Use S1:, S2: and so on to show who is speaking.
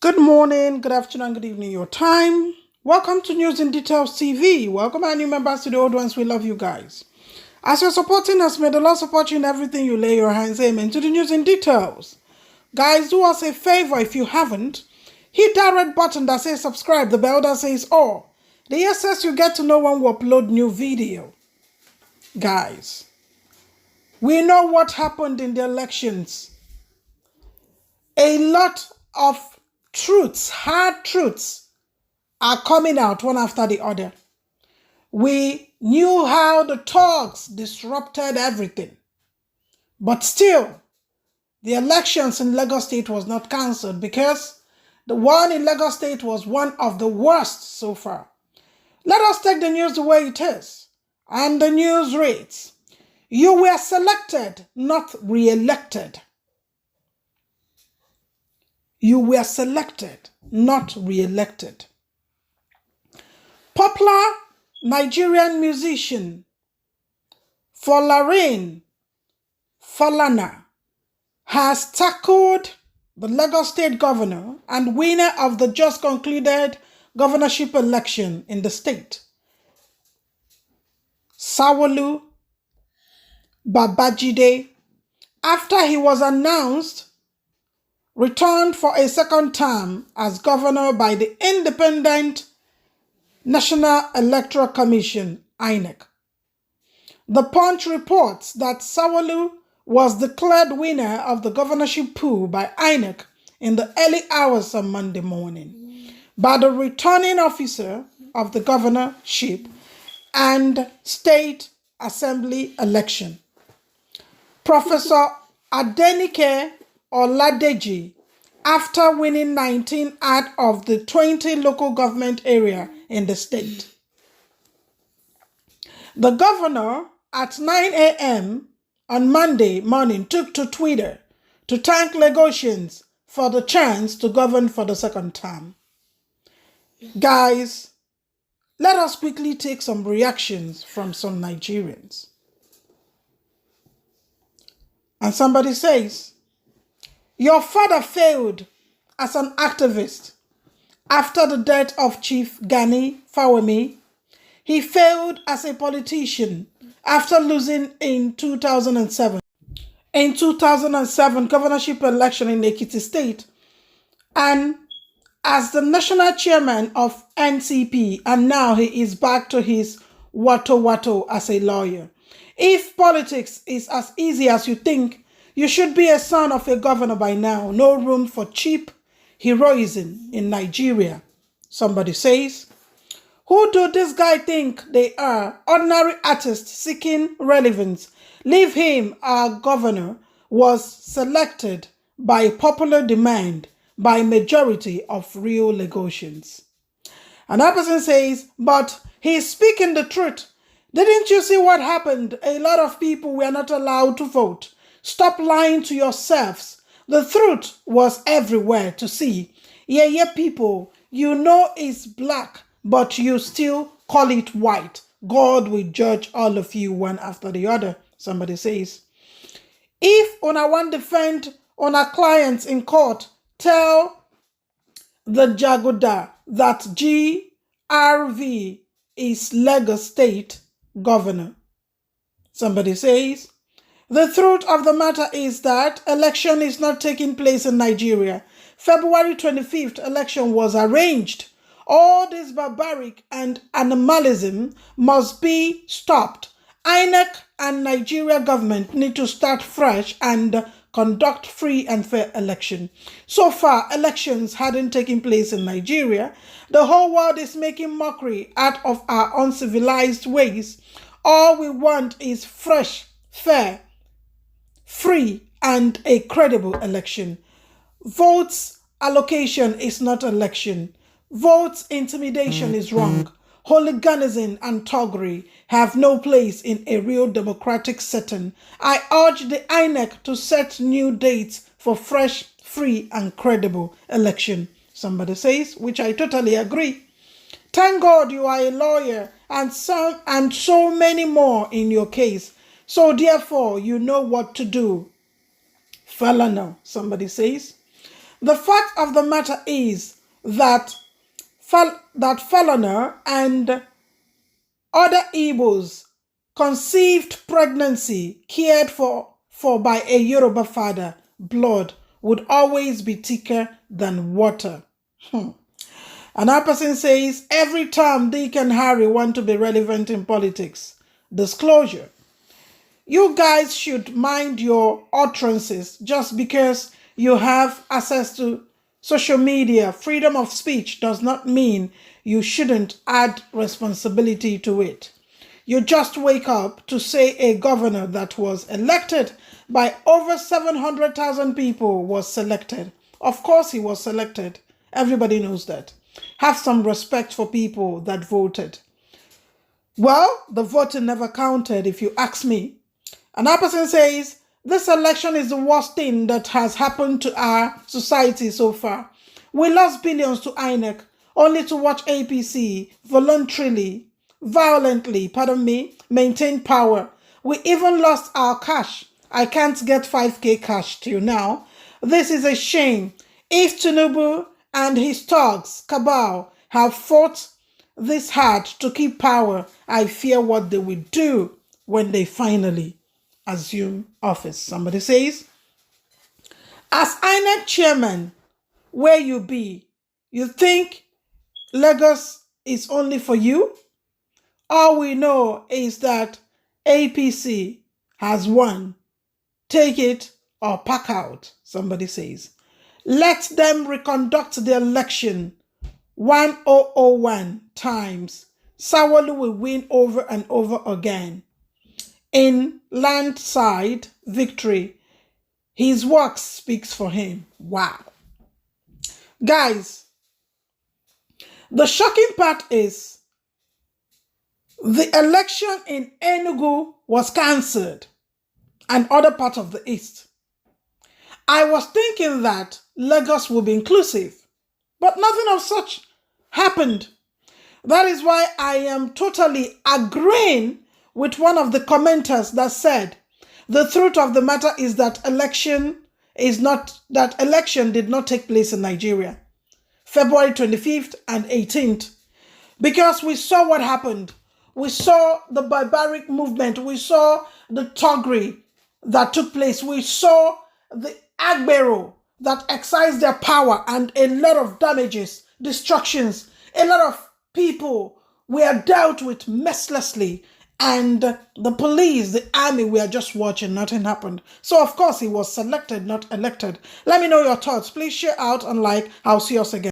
S1: Good morning, good afternoon, good evening, your time. Welcome to News in Details TV. Welcome our new members, to the old ones. We love you guys. As you're supporting us, may the Lord support you in everything you lay your hands. Amen. To the News in Details. Guys, do us a favor if you haven't. Hit that red button that says subscribe, the bell that says all. The SS you get to know when we upload new video. Guys, we know what happened in the elections. A lot of truths, hard truths, are coming out one after the other. We knew how the talks disrupted everything. But still, the elections in Lagos State was not cancelled because the one in Lagos State was one of the worst so far. Let us take the news the way it is. And the news reads, you were selected, not re-elected. You were selected, not re-elected. Popular Nigerian musician Folarin Falana has tackled the Lagos State governor and winner of the just concluded governorship election in the state, Sanwo-Olu Babajide, after he was announced returned for a second term as governor by the Independent National Electoral Commission, INEC. The Punch reports that Sanwo-Olu was declared winner of the governorship pool by INEC in the early hours of Monday morning by the returning officer of the governorship and state assembly election, Professor Adenike Oladeji, after winning 19 out of the 20 local government area in the state. The governor at 9 a.m. on Monday morning took to Twitter to thank Lagosians for the chance to govern for the second term. Guys, let us quickly take some reactions from some Nigerians. And somebody says, your father failed as an activist after the death of Chief Gani Fawemi. He failed as a politician after losing in 2007. In 2007 governorship election in Ekiti State, and as the national chairman of NCP, and now he is back to his wato as a lawyer. If politics is as easy as you think, you should be a son of a governor by now. No room for cheap heroism in Nigeria. Somebody says, who do this guy think they are? Ordinary artists seeking relevance. Leave him. Our governor was selected by popular demand by majority of real Lagosians. Another person says, but he's speaking the truth. Didn't you see what happened? A lot of people were not allowed to vote. Stop lying to yourselves. The truth was everywhere to see. Yeah, people, you know it's black, but you still call it white. God will judge all of you one after the other. Somebody says, if una want defend una clients in court, tell the Jagoda that GRV is Lagos State governor. Somebody says, the truth of the matter is that election is not taking place in Nigeria. February 25th election was arranged. All this barbaric and animalism must be stopped. INEC and Nigeria government need to start fresh and conduct free and fair election. So far, elections hadn't taken place in Nigeria. The whole world is making mockery out of our uncivilized ways. All we want is fresh, fair, free, and a credible election. Votes allocation is not election. Votes intimidation is wrong. Hooliganism and thuggery have no place in a real democratic setting. I urge the INEC to set new dates for fresh, free, and credible election. Somebody says, which I totally agree. Thank God you are a lawyer and so many more in your case. So therefore, you know what to do. Falana, somebody says. The fact of the matter is that Falana and other Igbos conceived pregnancy cared for by a Yoruba father, blood would always be thicker than water. Another person says, every time Dick and Harry want to be relevant in politics. Disclosure. You guys should mind your utterances. Just because you have access to social media, freedom of speech does not mean you shouldn't add responsibility to it. You just wake up to say a governor that was elected by over 700,000 people was selected. Of course he was selected. Everybody knows that. Have some respect for people that voted. Well, the voting never counted if you ask me. Another person says, this election is the worst thing that has happened to our society so far. We lost billions to INEC only to watch APC violently, maintain power. We even lost our cash. I can't get 5k cash till now. This is a shame. If Tinubu and his thugs, cabal, have fought this hard to keep power, I fear what they will do when they finally assume office. Somebody says, as INEC chairman, where you be, you think Lagos is only for you? All we know is that APC has won. Take it or pack out, somebody says. Let them reconduct the election 1001 times. Sanwo-Olu will win over and over again. In landslide victory, his work speaks for him. Wow. Guys, the shocking part is the election in Enugu was cancelled and other parts of the East. I was thinking that Lagos would be inclusive, but nothing of such happened. That is why I am totally agreeing with one of the commenters that said, the truth of the matter is that election did not take place in Nigeria, February 25th and 18th, because we saw what happened. We saw the barbaric movement. We saw the thuggery that took place. We saw the Agbero that exercised their power and a lot of damages, destructions. A lot of people were dealt with mercilessly, and the police, the army were just watching. Nothing happened. So of course he was selected, not elected. Let me know your thoughts. Please share out and like. I'll see us again.